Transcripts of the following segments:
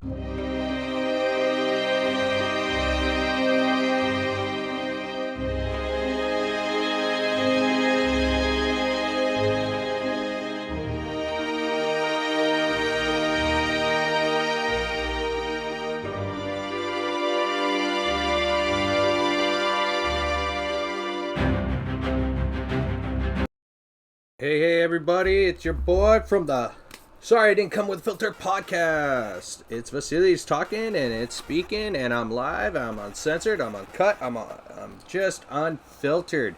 Hey, everybody, it's your boy from the Sorry I Didn't Come With Filter podcast. It's Vasily's talking and it's speaking, and I'm live, I'm uncensored, I'm uncut, I'm just unfiltered.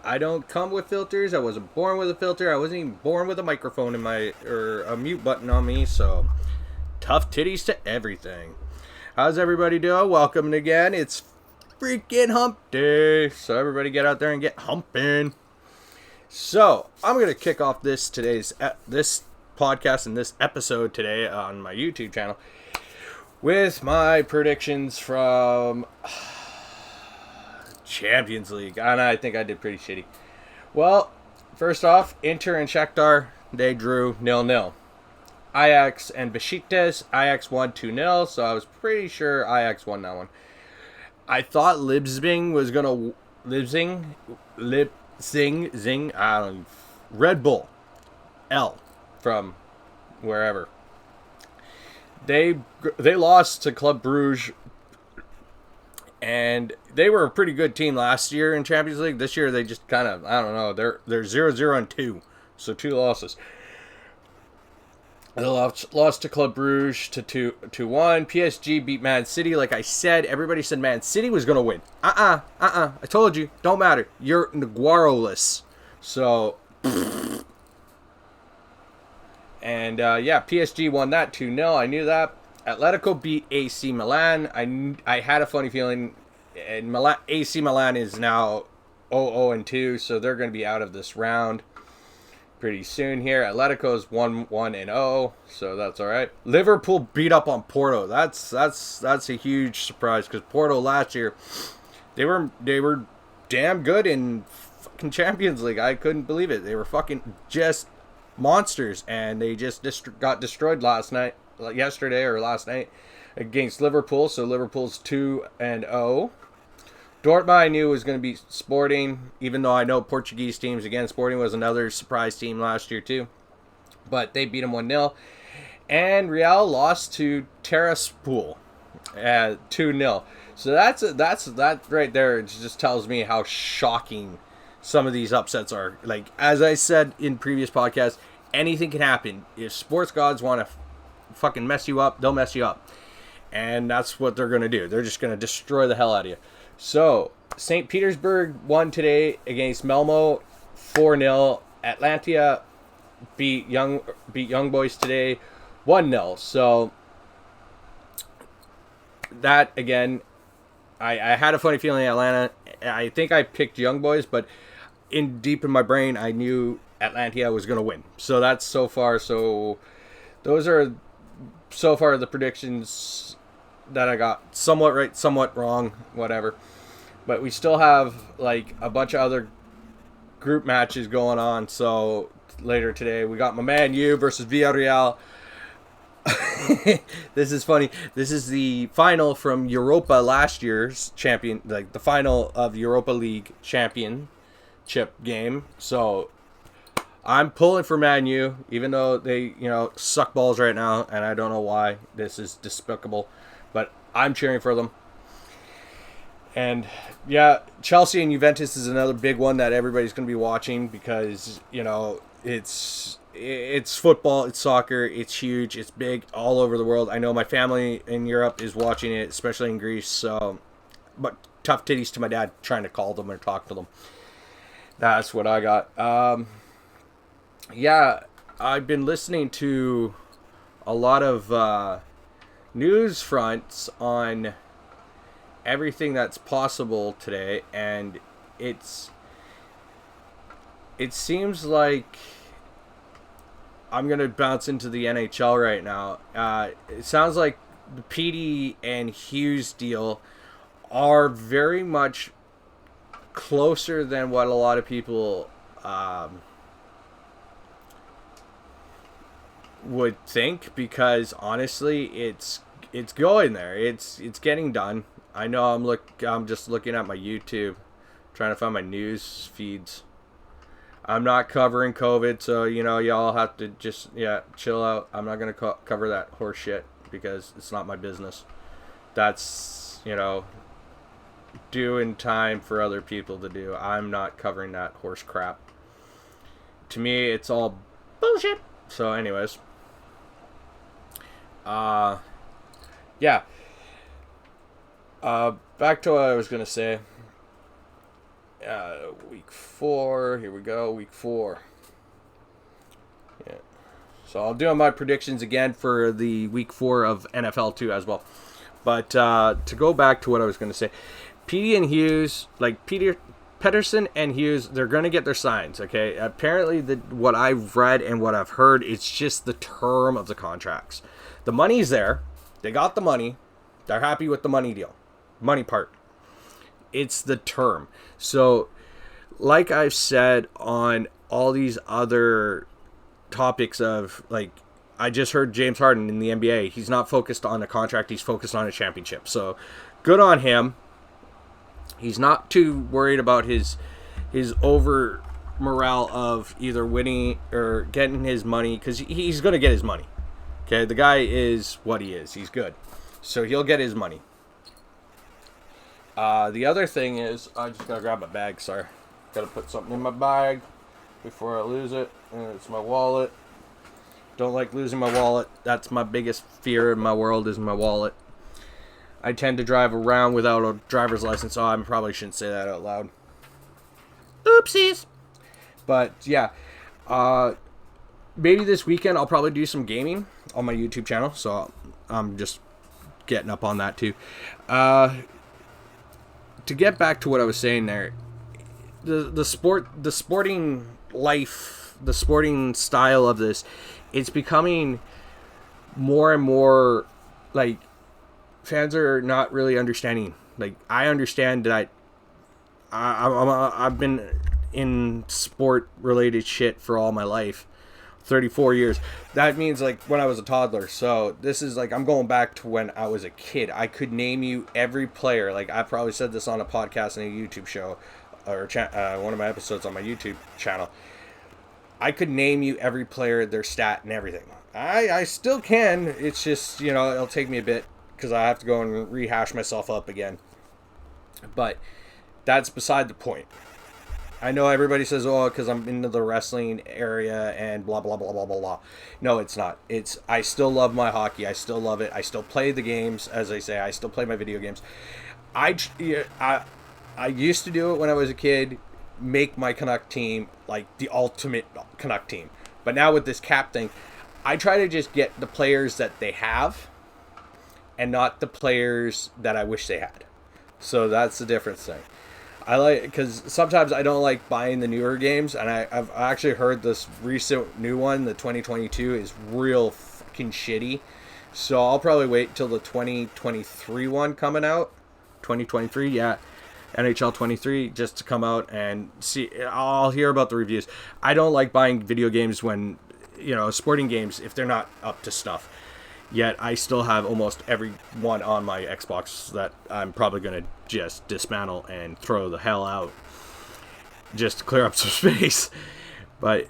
I don't come with filters. I wasn't born with a filter. I wasn't even born with a microphone in my, or a mute button on me, so tough titties to everything. How's everybody doing? Welcome again. It's freaking hump day, so everybody get out there and get humping. So, I'm going to kick off this podcast and this episode today on my YouTube channel with my predictions from Champions League. And I think I did pretty shitty. Well, first off, Inter and Shakhtar, they drew 0-0. Ajax and Besiktas, Ajax won 2-0, so I was pretty sure Ajax won that one. I thought Leipzig was going to... Zing, I don't know, Red Bull, L, from wherever. They lost to Club Brugge, and they were a pretty good team last year in Champions League. This year they just kind of, I don't know, they're 0-2, so 2 losses. They lost to Club Brugge to 2-1. PSG beat Man City. Like I said, everybody said Man City was going to win. I told you. Don't matter. You're Naguaro-less. So, and yeah, PSG won that 2-0. I knew that. Atletico beat AC Milan. I had a funny feeling. And AC Milan is now 0-2, so they're going to be out of this round pretty soon here. Atletico's 1-0, so that's all right. Liverpool beat up on Porto. That's a huge surprise, because Porto last year, they were damn good in fucking Champions League. I couldn't believe it. They were fucking just monsters, and they just got destroyed last night against Liverpool. So Liverpool's 2-0. Dortmund I knew was going to be Sporting, even though I know Portuguese teams. Again, Sporting was another surprise team last year too. But they beat them 1-0. And Real lost to Tiraspol at 2-0. So that right there. It just tells me how shocking some of these upsets are. Like, as I said in previous podcasts, anything can happen. If sports gods want to fucking mess you up, they'll mess you up. And that's what they're going to do. They're just going to destroy the hell out of you. So, St. Petersburg won today against Malmo 4-0. Atlanta beat Young Boys today 1-0. So, that, again, I had a funny feeling Atlanta. I think I picked Young Boys, but deep in my brain, I knew Atlanta was going to win. So, that's so far. So, those are so far the predictions that I got. Somewhat right, somewhat wrong, whatever. But we still have like a bunch of other group matches going on. So later today we got my Man U versus Villarreal. This is funny. This is the final from Europa last year's champion, like the final of Europa League championship game. So I'm pulling for Man U, even though they, suck balls right now, and I don't know why. This is despicable, but I'm cheering for them. And yeah, Chelsea and Juventus is another big one that everybody's going to be watching, because it's football, it's soccer, it's huge, it's big all over the world. I know my family in Europe is watching it, especially in Greece. So, but tough titties to my dad trying to call them or talk to them. That's what I got. Yeah, I've been listening to a lot of news fronts on everything that's possible today, and it seems like I'm gonna bounce into the NHL right now. It sounds like the PD and Hughes deal are very much closer than what a lot of people would think, because honestly, it's going there. It's getting done. I know I'm just looking at my YouTube, trying to find my news feeds. I'm not covering COVID, so y'all have to just chill out. I'm not gonna cover that horse shit because it's not my business. That's due in time for other people to do. I'm not covering that horse crap. To me, it's all bullshit. So, anyways, yeah. Back to what I was gonna say. Week 4. Here we go. Week 4. Yeah. So I'll do my predictions again for the week 4 of NFL 2 as well. But to go back to what I was going to say, Petey and Hughes, Pedersen and Hughes, they're going to get their signs. Okay. Apparently, what I've read and what I've heard, it's just the term of the contracts. The money's there. They got the money. They're happy with the money deal, money part. It's the term. So, like I've said on all these other topics of, I just heard James Harden in the NBA. He's not focused on a contract. He's focused on a championship. So, good on him. He's not too worried about his over morale of either winning or getting his money, because he's going to get his money. Okay, the guy is what he is. He's good. So, he'll get his money. The other thing is, I just gotta grab my bag, sorry. Gotta put something in my bag before I lose it. And it's my wallet. Don't like losing my wallet. That's my biggest fear in my world, is my wallet. I tend to drive around without a driver's license, so I probably shouldn't say that out loud. Oopsies! But, yeah. Maybe this weekend I'll probably do some gaming on my YouTube channel, so I'm just getting up on that too. To get back to what I was saying there, the sporting life, the sporting style of this, it's becoming more and more fans are not really understanding. I understand that I've been in sport related shit for all my life. 34 years. That means when I was a toddler. So this is I'm going back to when I was a kid. I could name you every player. I probably said this on a podcast and a YouTube show, or one of my episodes on my YouTube channel. I could name you every player, their stat and everything. I still can. It's just, it'll take me a bit because I have to go and rehash myself up again. But that's beside the point. I know everybody says, because I'm into the wrestling area and blah, blah, blah, blah, blah, blah. No, it's not. I still love my hockey. I still love it. I still play the games, as I say. I still play my video games. I used to do it when I was a kid, make my Canuck team the ultimate Canuck team. But now with this cap thing, I try to just get the players that they have and not the players that I wish they had. So that's the difference thing. Because sometimes I don't like buying the newer games, and I've actually heard this recent new one, the 2022, is real fucking shitty. So I'll probably wait till the 2023 one coming out. 2023, yeah. NHL 23 just to come out and see. I'll hear about the reviews. I don't like buying video games when, sporting games, if they're not up to stuff. Yet I still have almost every one on my Xbox that I'm probably going to just dismantle and throw the hell out just to clear up some space. But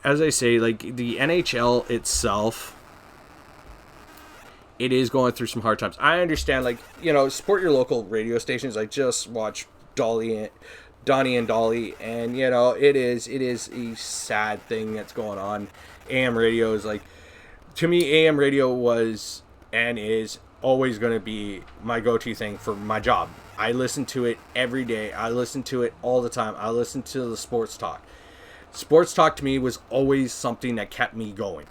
as I say, the NHL itself, it is going through some hard times. I understand, support your local radio stations. I just watched Donnie and Dolly, and it is a sad thing that's going on. AM radio is to me, AM radio was and is always going to be my go-to thing for my job. I listen to it every day. I listen to it all the time. I listen to the sports talk. Sports talk to me was always something that kept me going.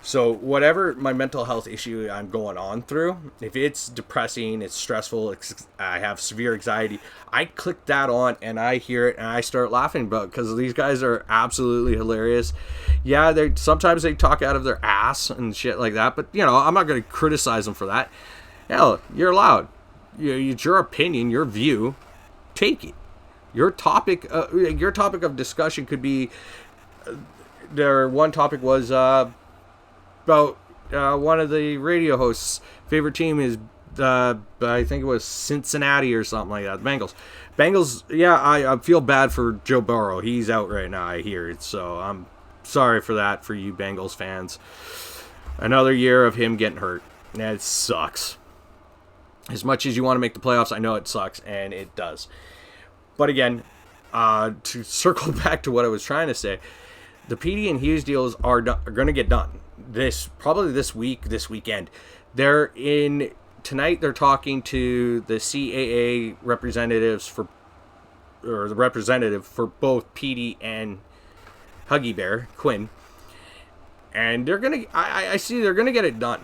So whatever my mental health issue I'm going on through, if it's depressing, it's stressful, I have severe anxiety, I click that on and I hear it and I start laughing about it because these guys are absolutely hilarious. Yeah, sometimes they talk out of their ass and shit like that, but I'm not going to criticize them for that. Hell, you're allowed. It's your opinion, your view. Take it. Your topic of discussion could be. One topic was about one of the radio hosts' favorite team is, I think it was Cincinnati or something like that. Bengals. Bengals, yeah, I feel bad for Joe Burrow. He's out right now, I hear it. So I'm sorry for that for you Bengals fans. Another year of him getting hurt. That sucks. As much as you want to make the playoffs, I know it sucks, and it does. But again, to circle back to what I was trying to say, the PD and Hughes deals are going to get done. Probably this weekend. Tonight they're talking to the CAA representative for both PD and Huggy Bear, Quinn. And they're going to, I see they're going to get it done.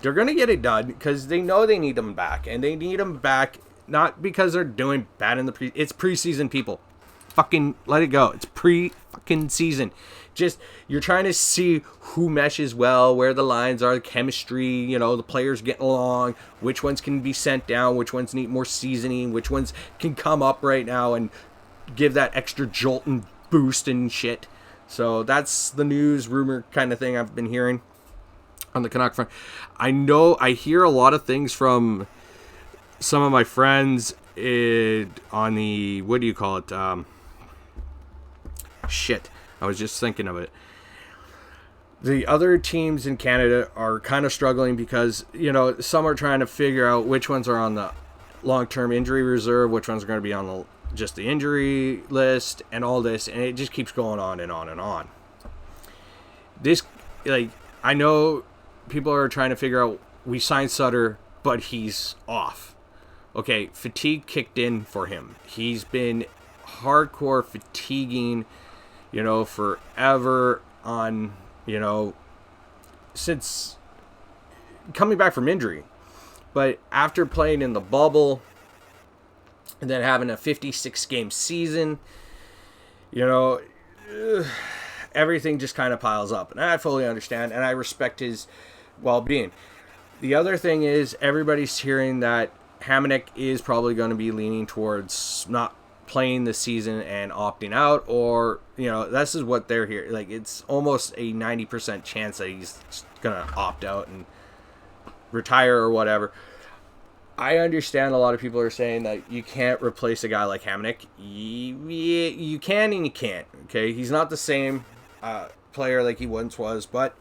They're going to get it done because they know they need them back. And they need them back not because they're doing bad in it's preseason, people. Fucking let it go. It's pre-fucking season. Just, you're trying to see who meshes well, where the lines are, the chemistry, the players getting along, which ones can be sent down, which ones need more seasoning, which ones can come up right now and give that extra jolt and boost and shit. So that's the news rumor kind of thing I've been hearing on the Canuck front. I hear a lot of things from some of my friends on the, what do you call it? Shit. I was just thinking of it. The other teams in Canada are kind of struggling because, some are trying to figure out which ones are on the long-term injury reserve, which ones are going to be on just the injury list and all this, and it just keeps going on and on and on. I know people are trying to figure out, we signed Sutter, but he's off. Okay, fatigue kicked in for him. He's been hardcore fatiguing, forever on, since coming back from injury. But after playing in the bubble and then having a 56-game season, everything just kind of piles up. And I fully understand, and I respect his well-being. The other thing is, everybody's hearing that Hamonic is probably going to be leaning towards not playing the season and opting out, or this is what they're here. Like, it's almost a 90% chance that he's gonna opt out and retire or whatever. I understand a lot of people are saying that you can't replace a guy like Hamonic. You can and you can't. Okay, he's not the same player like he once was, but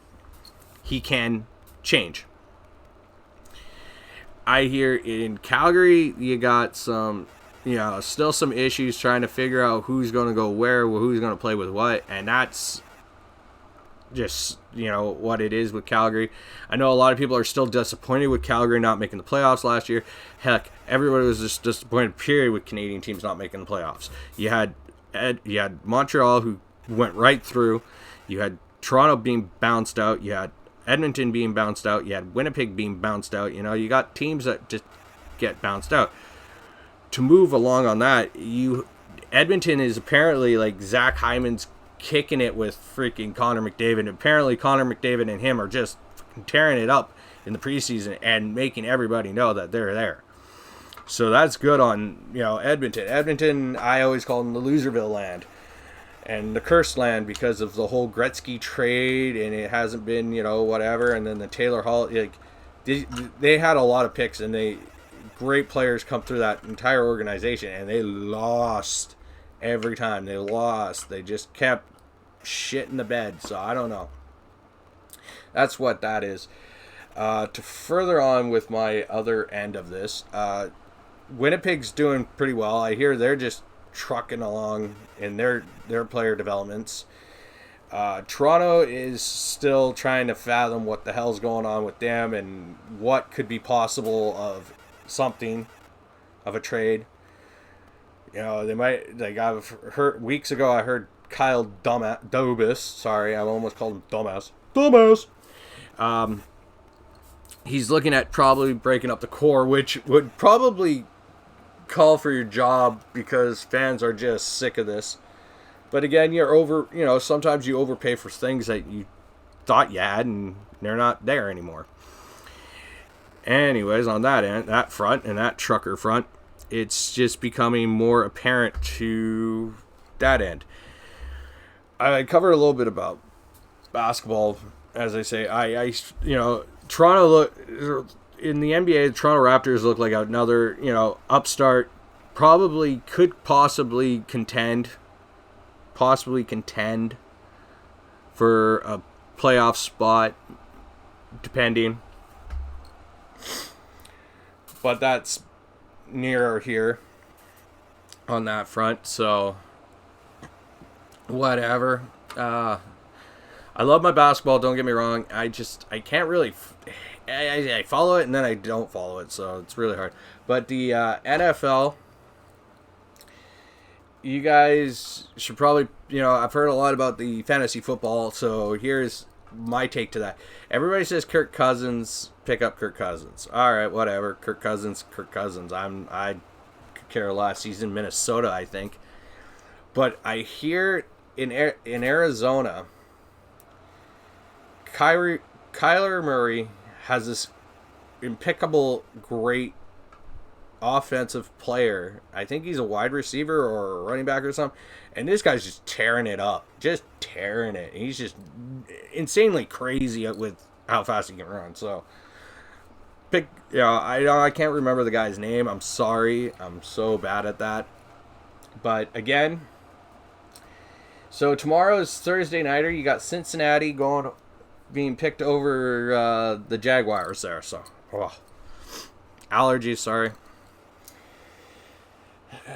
he can change. I hear in Calgary you got some, still some issues trying to figure out who's going to go where, who's going to play with what, and that's just, what it is with Calgary. I know a lot of people are still disappointed with Calgary not making the playoffs last year. Heck, everybody was just disappointed, period, with Canadian teams not making the playoffs. You had Montreal, who went right through. You had Toronto being bounced out. You had Edmonton being bounced out. You had Winnipeg being bounced out. You got teams that just get bounced out. To move along on that, Edmonton is apparently like Zach Hyman's kicking it with freaking Connor McDavid. Apparently Connor McDavid and him are just tearing it up in the preseason and making everybody know that they're there. So that's good on Edmonton. Edmonton, I always call them the Loserville land and the cursed land because of the whole Gretzky trade, and it hasn't been whatever. And then the Taylor Hall, they had a lot of picks, and great players come through that entire organization, and they lost every time. They lost. They just kept shit in the bed. So I don't know. That's what that is. To further on with my other end of this, Winnipeg's doing pretty well. I hear they're just trucking along in their player developments. Toronto is still trying to fathom what the hell's going on with them and what could be possible of something of a trade. They might, I've heard weeks ago, I heard Kyle Dubas, sorry, I almost called him Dumbass. He's looking at probably breaking up the core, which would probably call for your job because fans are just sick of this. But again, sometimes you overpay for things that you thought you had and they're not there anymore. Anyways, on that end, that front and that trucker front, it's just becoming more apparent to that end. I covered a little bit about basketball as I say, Toronto look in the NBA. The Toronto Raptors look like another, upstart. Probably could possibly contend for a playoff spot, depending. But that's nearer here on that front, so whatever. I love my basketball, don't get me wrong. I can't really... I follow it and then I don't follow it, so it's really hard. But the NFL... You guys should probably, I've heard a lot about the fantasy football, so here's my take to that. Everybody says Kirk Cousins, pick up Kirk Cousins. All right, whatever. Kirk Cousins. I could care less. He's in Minnesota, I think. But I hear in Arizona, Kyler Murray has this impeccable, great offensive player. I think he's a wide receiver or a running back or something, and this guy's just tearing it up, just tearing it. He's just insanely crazy with how fast he can run. So I can't remember the guy's name. I'm sorry, I'm so bad at that. But again, so tomorrow's Thursday nighter. You got Cincinnati being picked over the Jaguars there. So allergies, sorry.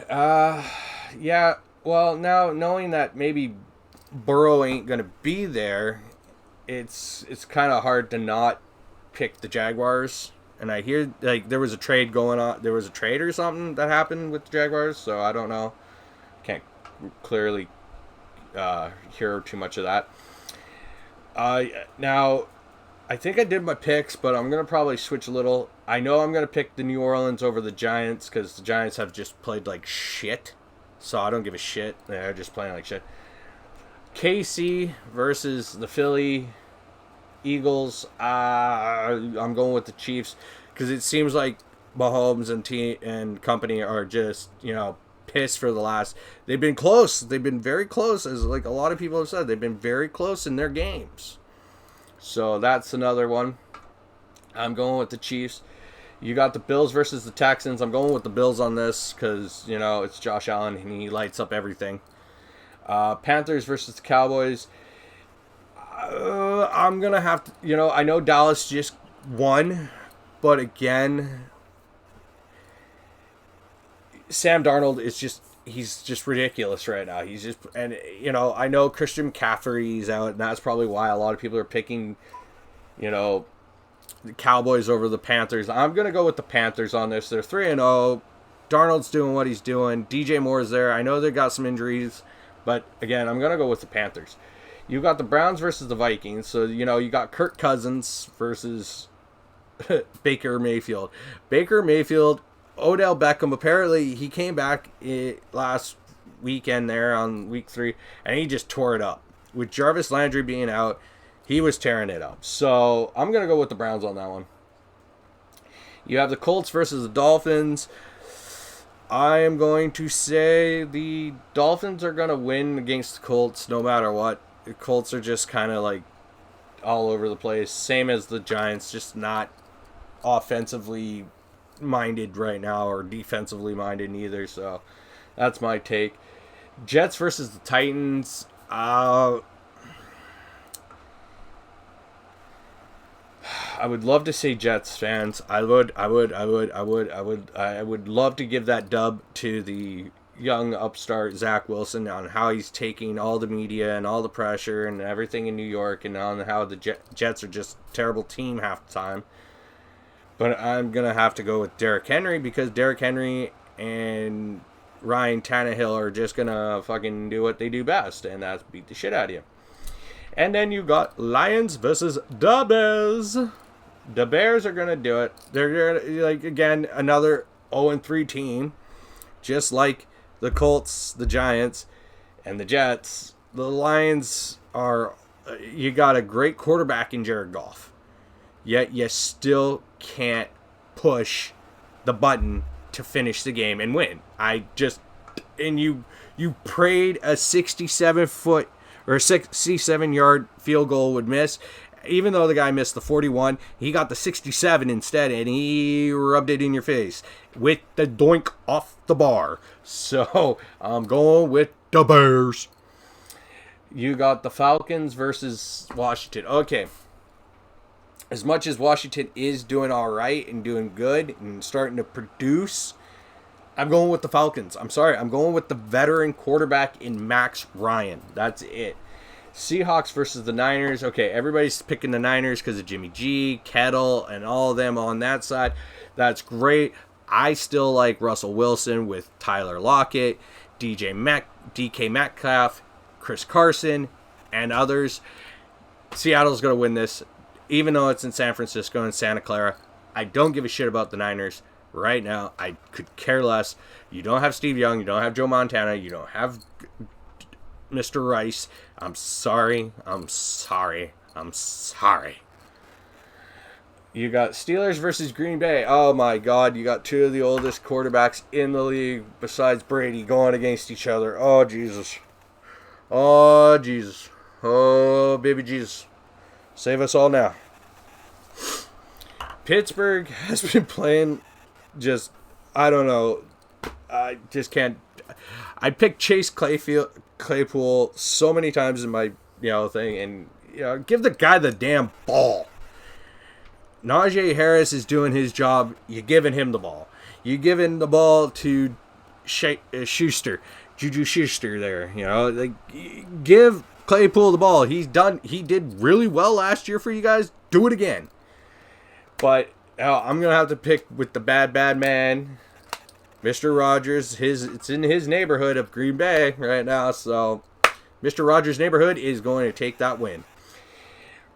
Yeah, well, now knowing that maybe Burrow ain't going to be there, it's kind of hard to not pick the Jaguars. And I hear, there was a trade going on. There was a trade or something that happened with the Jaguars, so I don't know. Can't clearly hear too much of that. Now, I think I did my picks, but I'm going to probably switch a little. I know I'm going to pick the New Orleans over the Giants because the Giants have just played like shit. So I don't give a shit. They're just playing like shit. KC versus the Philly Eagles. I'm going with the Chiefs because it seems like Mahomes and company are just, pissed for the last. They've been close. They've been very close, as like a lot of people have said. They've been very close in their games. So that's another one. I'm going with the Chiefs. You got the Bills versus the Texans. I'm going with the Bills on this because, it's Josh Allen and he lights up everything. Panthers versus the Cowboys. I'm going to have to, I know Dallas just won, but again, Sam Darnold is he's just ridiculous right now. He's just, and I know Christian McCaffrey's out, and that's probably why a lot of people are picking, the Cowboys over the Panthers. I'm gonna go with the Panthers on this. They're 3-0. Darnold's doing what he's doing. DJ Moore's there. I know they got some injuries, but again, I'm gonna go with the Panthers. You got the Browns versus the Vikings. So you got Kirk Cousins versus Baker Mayfield. Baker Mayfield. Odell Beckham, apparently he came back last weekend there on week 3, and he just tore it up. With Jarvis Landry being out, he was tearing it up. So I'm going to go with the Browns on that one. You have the Colts versus the Dolphins. I am going to say the Dolphins are going to win against the Colts no matter what. The Colts are just kind of like all over the place. Same as the Giants, just not offensively minded right now or defensively minded neither. So that's my take. Jets versus the Titans. I would love to say Jets fans. I would love to give that dub to the young upstart Zach Wilson on how he's taking all the media and all the pressure and everything in New York, and on how the Jets are just a terrible team half the time. But I'm going to have to go with Derrick Henry because Derrick Henry and Ryan Tannehill are just going to fucking do what they do best, and that's beat the shit out of you. And then you got Lions versus the Bears. The Bears are going to do it. They're like, again, another 0-3 team, just like the Colts, the Giants, and the Jets. The Lions are, you got a great quarterback in Jared Goff, yet you still can't push the button to finish the game and win. You prayed a 67-foot or 67-yard field goal would miss, Even though the guy missed the 41, he got the 67 instead, and he rubbed it in your face with the doink off the bar. So I'm going with the Bears. You got the Falcons versus Washington. Okay. As much as Washington is doing all right and doing good and starting to produce, I'm going with the Falcons. I'm sorry. I'm going with the veteran quarterback in Max Ryan. That's it. Seahawks versus the Niners. Okay, everybody's picking the Niners because of Jimmy G, Kettle, and all of them on that side. That's great. I still like Russell Wilson with Tyler Lockett, DK Metcalf, Chris Carson, and others. Seattle's going to win this, even though it's in San Francisco and Santa Clara. I don't give a shit about the Niners right now. I could care less. You don't have Steve Young. You don't have Joe Montana. You don't have Mr. Rice. I'm sorry. You got Steelers versus Green Bay. Oh my God. You got two of the oldest quarterbacks in the league besides Brady going against each other. Oh, Jesus. Oh, Jesus. Oh, baby Jesus. Save us all now. Pittsburgh has been playing just, I don't know. I just can't. I picked Chase Claypool so many times in my, thing, and, give the guy the damn ball. Najee Harris is doing his job. You're giving him the ball. You're giving the ball to Schuster, Juju Schuster there. Give Claypool the ball. He did really well last year for you guys. Do it again. But I'm going to have to pick with the bad man, Mr. Rogers. It's in his neighborhood of Green Bay right now. So Mr. Rogers' neighborhood is going to take that win.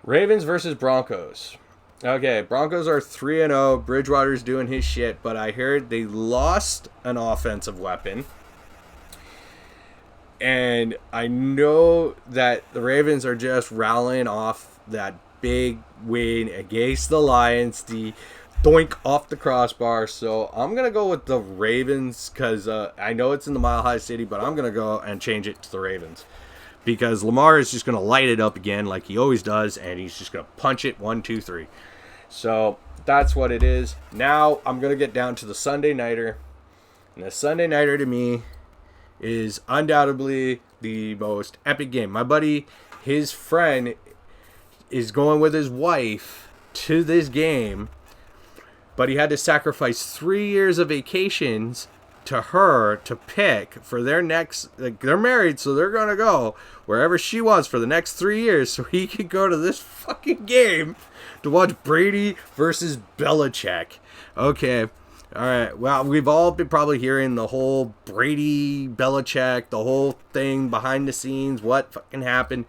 Ravens versus Broncos. Okay, Broncos are 3-0. Bridgewater's doing his shit, but I heard they lost an offensive weapon. And I know that the Ravens are just rallying off that big win against the Lions, the doink off the crossbar. So I'm going to go with the Ravens because I know it's in the Mile High City, but I'm going to go and change it to the Ravens. Because Lamar is just going to light it up again like he always does, and he's just going to punch it 1, 2, 3. So that's what it is. Now I'm going to get down to the Sunday Nighter. And the Sunday Nighter to me is undoubtedly the most epic game. My buddy, his friend, is going with his wife to this game, but he had to sacrifice 3 years of vacations to her to pick for their next, they're married, so they're going to go wherever she wants for the next 3 years so he could go to this fucking game to watch Brady versus Belichick. Okay. All right. Well, we've all been probably hearing the whole Brady, Belichick, the whole thing behind the scenes, what fucking happened.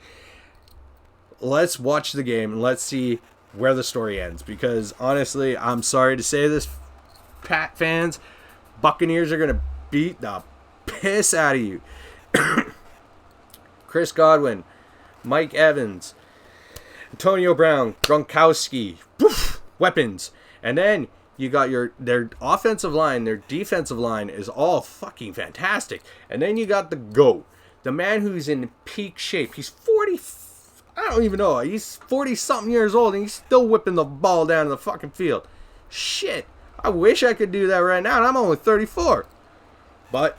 Let's watch the game and let's see where the story ends. Because honestly, I'm sorry to say this, Pat fans, Buccaneers are going to beat the piss out of you. Chris Godwin, Mike Evans, Antonio Brown, Gronkowski, poof, weapons. And then you got their offensive line, their defensive line is all fucking fantastic. And then you got the GOAT, the man who's in peak shape. He's 40, I don't even know, he's 40-something years old and he's still whipping the ball down the fucking field. Shit, I wish I could do that right now, and I'm only 34. But,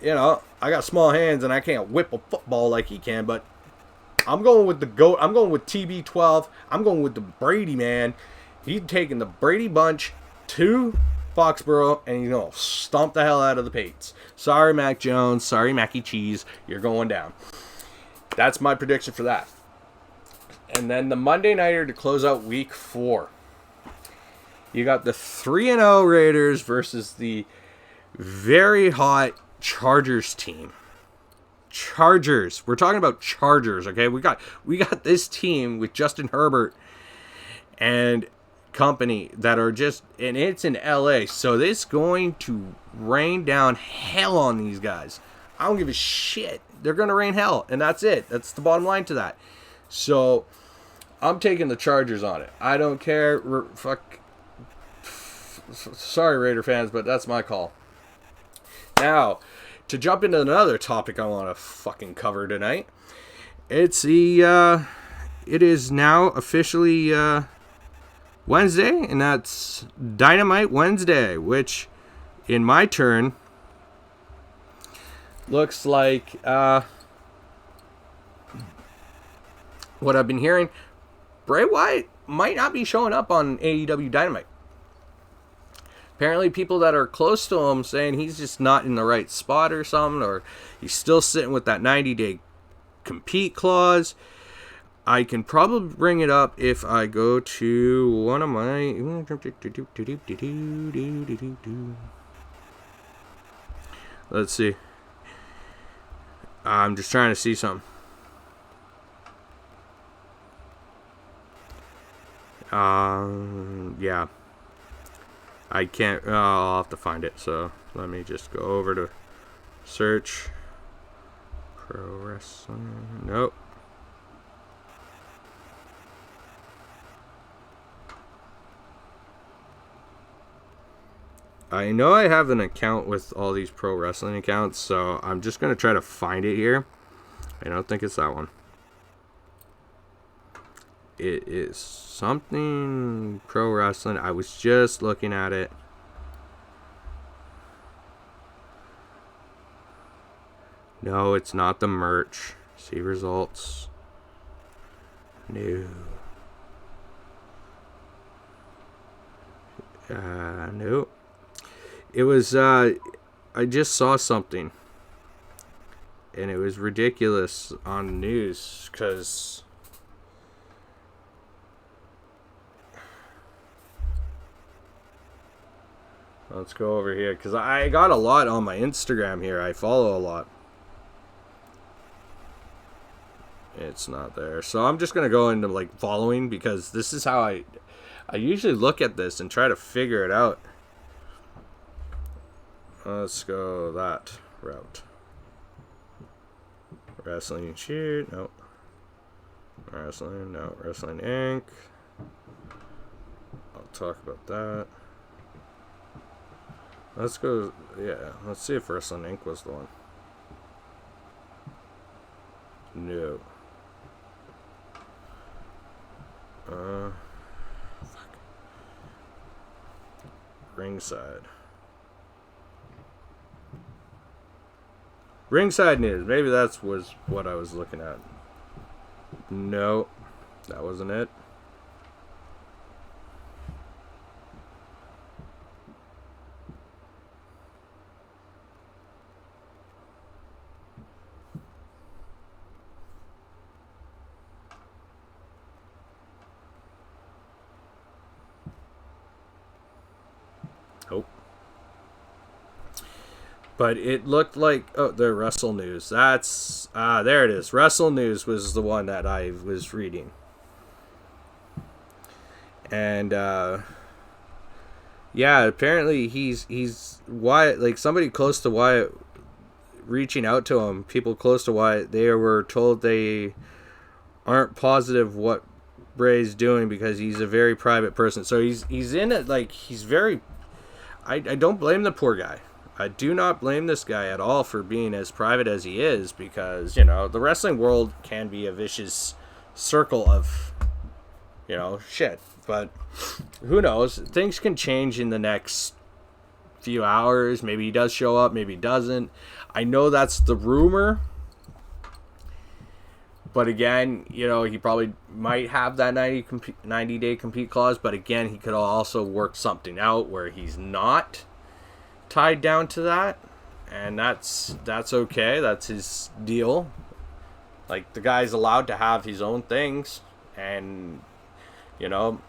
I got small hands and I can't whip a football like he can, but I'm going with the GOAT. I'm going with TB12. I'm going with the Brady man. He's taking the Brady bunch to Foxborough, and he's going to stomp the hell out of the Pates. Sorry, Mac Jones. Sorry, Mackie Cheese. You're going down. That's my prediction for that. And then the Monday Nighter to close out Week 4. You got the 3-0 Raiders versus the very hot Chargers team. Chargers. We're talking about Chargers, okay? We got this team with Justin Herbert and company that are just, and it's in LA, so it's going to rain down hell on these guys. I don't give a shit. They're going to rain hell, and that's it. That's the bottom line to that. So I'm taking the Chargers on it. I don't care. Sorry, Raider fans, but that's my call. Now, to jump into another topic I want to fucking cover tonight, it's the it is now officially Wednesday, and that's Dynamite Wednesday, which in my turn looks like what I've been hearing, Bray Wyatt might not be showing up on AEW Dynamite. Apparently people that are close to him saying he's just not in the right spot or something, or he's still sitting with that 90-day compete clause. I can probably bring it up if I go to one of my... Let's see. I'm just trying to see something. Yeah. I can't... I'll have to find it, so let me just go over to search. Pro Wrestling... Nope. I know I have an account with all these pro wrestling accounts, so I'm just going to try to find it here. I don't think it's that one. It is something pro wrestling. I was just looking at it. No, it's not the merch. See results. No. Nope. It was, I just saw something, and it was ridiculous on the news, because let's go over here, because I got a lot on my Instagram here. I follow a lot. It's not there. So I'm just going to go into, like, following, because this is how I usually look at this and try to figure it out. Let's go that route. Wrestling Shoot, nope. Wrestling, no. Wrestling Inc. I'll talk about that. Let's go, yeah. Let's see if Wrestling Inc. was the one. No. Fuck. Ringside. Ringside News. Maybe that was what I was looking at. No, that wasn't it. Nope. But it looked like, oh, the Wrestle News. That's, there it is. Wrestle News was the one that I was reading. And, yeah, apparently he's Wyatt, like somebody close to Wyatt reaching out to him, people close to Wyatt, they were told they aren't positive what Bray's doing because he's a very private person. So he's in it, like, he's very, I don't blame the poor guy. I do not blame this guy at all for being as private as he is, because, you know, the wrestling world can be a vicious circle of, you know, shit. But who knows? Things can change in the next few hours. Maybe he does show up, maybe he doesn't. I know that's the rumor. But again, you know, he probably might have that 90-day compete clause. But again, he could also work something out where he's not tied down to that, and that's okay. That's his deal. Like, the guy's allowed to have his own things, and, you know,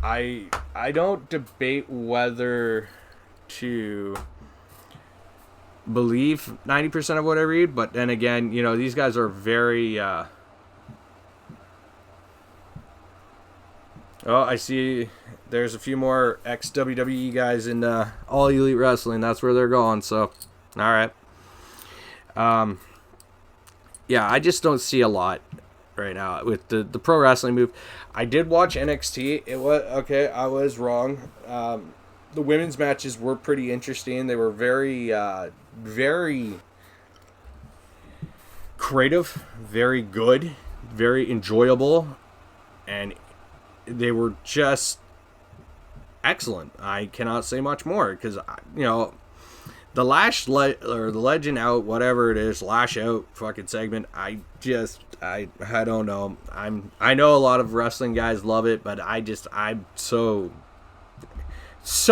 I don't debate whether to believe 90% of what I read, but then again, you know, these guys are very oh, I see there's a few more ex-WWE guys in All Elite Wrestling. That's where they're going, so alright. Yeah, I just don't see a lot right now with the pro wrestling move. I did watch NXT. It was okay. I was wrong. The women's matches were pretty interesting. They were very creative, very good, very enjoyable, and they were just excellent. I cannot say much more because, the the legend out, whatever it is, lash out fucking segment. I don't know. I know a lot of wrestling guys love it, but I'm so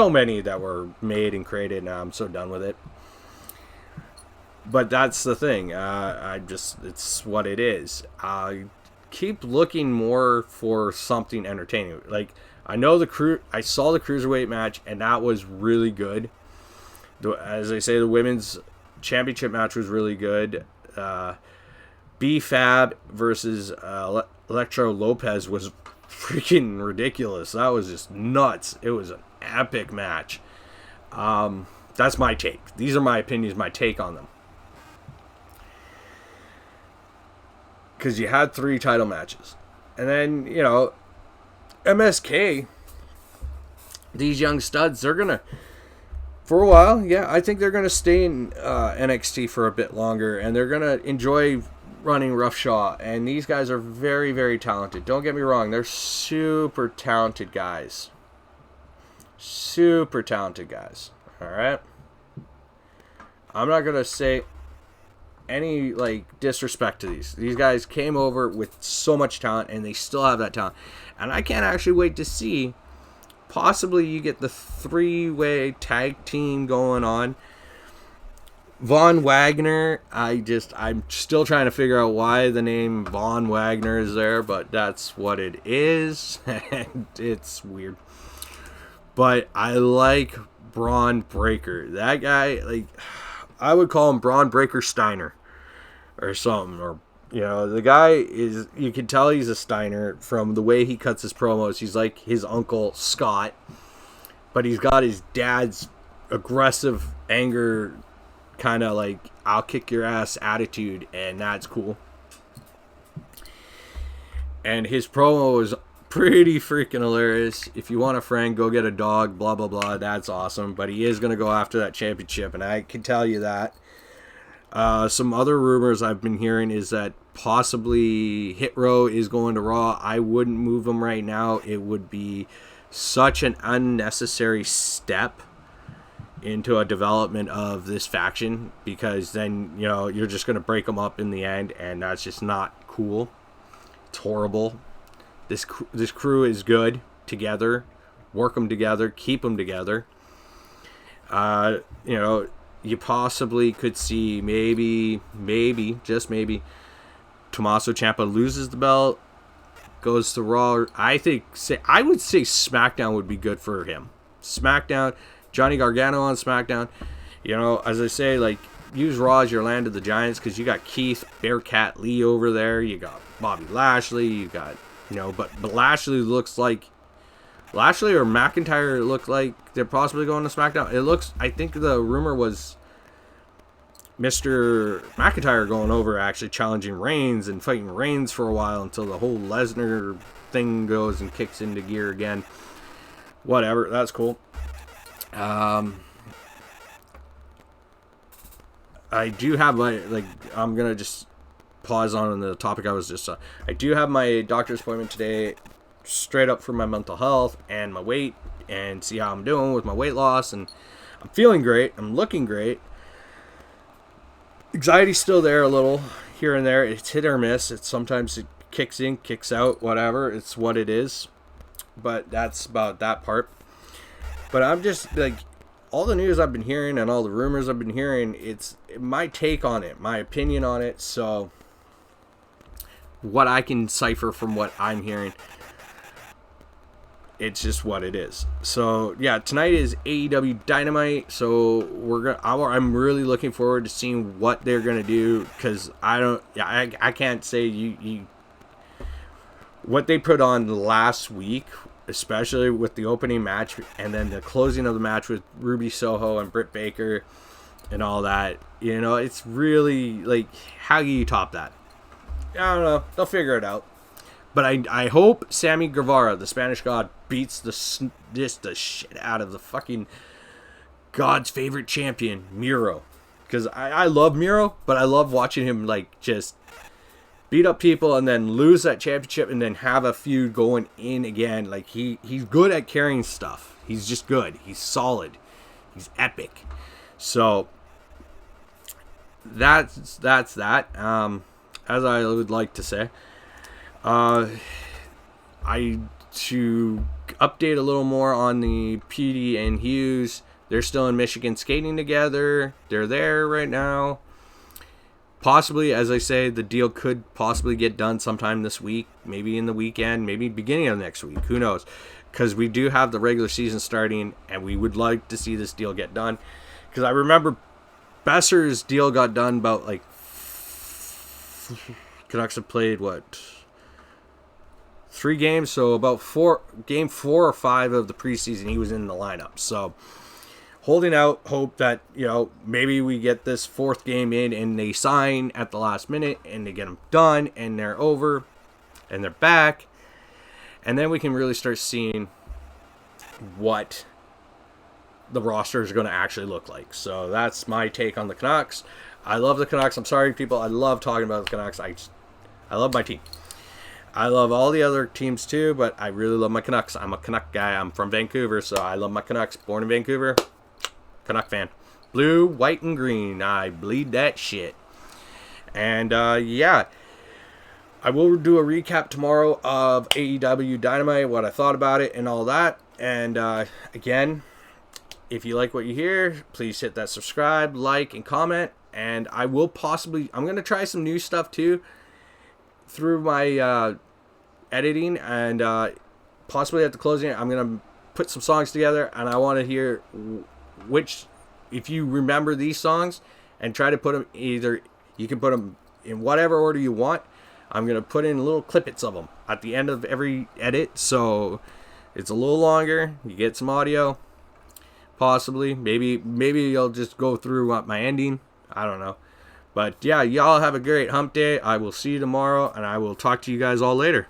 many that were made and created, and I'm so done with it. But that's the thing. It's what it is. I keep looking more for something entertaining. Like, I saw the cruiserweight match, and that was really good. As I say, the women's championship match was really good. B-Fab versus Electro Lopez was freaking ridiculous. That was just nuts. It was an epic match. That's my take. These are my opinions, my take on them. Because you had 3 title matches. And then, MSK, these young studs, they're going to... For a while, yeah, I think they're going to stay in NXT for a bit longer, and they're going to enjoy running roughshod. And these guys are very, very talented. Don't get me wrong, they're super talented guys. Super talented guys. All right? I'm not going to say any, disrespect to these. These guys came over with so much talent, and they still have that talent. And I can't actually wait to see... Possibly you get the 3-way tag team going on. Von Wagner, I'm still trying to figure out why the name Von Wagner is there, but that's what it is, and it's weird. But I like Braun Breaker. That guy, I would call him Braun Breaker Steiner or something, or the guy is, you can tell he's a Steiner from the way he cuts his promos. He's like his uncle Scott, but he's got his dad's aggressive anger, kind of I'll kick your ass attitude, and that's cool. And his promo is pretty freaking hilarious. If you want a friend, go get a dog, blah, blah, blah. That's awesome. But he is going to go after that championship, and I can tell you that. Some other rumors I've been hearing is that possibly Hit Row is going to Raw. I wouldn't move him right now. It would be such an unnecessary step into a development of this faction, because then, you're just going to break them up in the end, and that's just not cool. It's horrible. This crew is good together. Work them together. Keep them together. You possibly could see maybe, just maybe, Tommaso Ciampa loses the belt, goes to Raw. I would say SmackDown would be good for him. SmackDown, Johnny Gargano on SmackDown. As I say, use Raw as your land of the giants, because you got Keith Bearcat Lee over there. You got Bobby Lashley. You got, but Lashley looks like, Lashley or McIntyre look like they're possibly going to SmackDown. I think the rumor was Mr. McIntyre going over, actually challenging Reigns and fighting Reigns for a while until the whole Lesnar thing goes and kicks into gear again. Whatever, that's cool. I do have my, I'm going to just pause on the topic I was just I do have my doctor's appointment today, straight up for my mental health and my weight, and see how I'm doing with my weight loss. And I'm feeling great. I'm looking great. Anxiety's still there a little here and there. It's hit or miss. Sometimes it kicks in, kicks out, whatever. It's what it is. But that's about that part. But I'm just all the news I've been hearing and all the rumors I've been hearing, it's my take on it, my opinion on it. So what I can cipher from what I'm hearing, it's just what it is. So yeah, tonight is AEW Dynamite. So I'm really looking forward to seeing what they're gonna do, because I can't say what they put on last week, especially with the opening match and then the closing of the match with Ruby Soho and Britt Baker and all that. It's really how do you top that? I don't know. They'll figure it out. But I hope Sammy Guevara, the Spanish God, beats the shit out of the fucking God's favorite champion, Miro. because I love Miro, but I love watching him like just beat up people and then lose that championship and then have a feud going in again. Like he's good at carrying stuff. He's just good. He's solid. He's epic. So that's that. As I would like to say, to update a little more on the PD and Hughes. They're still in Michigan skating together. They're there right now. Possibly, as I say, the deal could possibly get done sometime this week, maybe in the weekend, maybe beginning of next week. Who knows? Because we do have the regular season starting, and we would like to see this deal get done. Because I remember Besser's deal got done about, like, Canucks have played, 3 games? So about game 4 or 5 of the preseason, he was in the lineup. So holding out hope that, maybe we get this 4th game in and they sign at the last minute and they get them done and they're over and they're back. And then we can really start seeing what the roster is going to actually look like. So that's my take on the Canucks. I love the Canucks. I'm sorry, people. I love talking about the Canucks. I love my team. I love all the other teams too, but I really love my Canucks. I'm a Canuck guy. I'm from Vancouver, so I love my Canucks. Born in Vancouver. Canuck fan. Blue, white, and green. I bleed that shit. And, yeah. I will do a recap tomorrow of AEW Dynamite, what I thought about it, and all that. And, again, if you like what you hear, please hit that subscribe, like, and comment. And I will I'm going to try some new stuff, too, through my editing. And possibly at the closing, I'm going to put some songs together, and I want to hear if you remember these songs, and try to put them you can put them in whatever order you want. I'm going to put in little clippets of them at the end of every edit, so it's a little longer. You get some audio, possibly. Maybe you'll just go through my ending. I don't know. But yeah, y'all have a great hump day. I will see you tomorrow, and I will talk to you guys all later.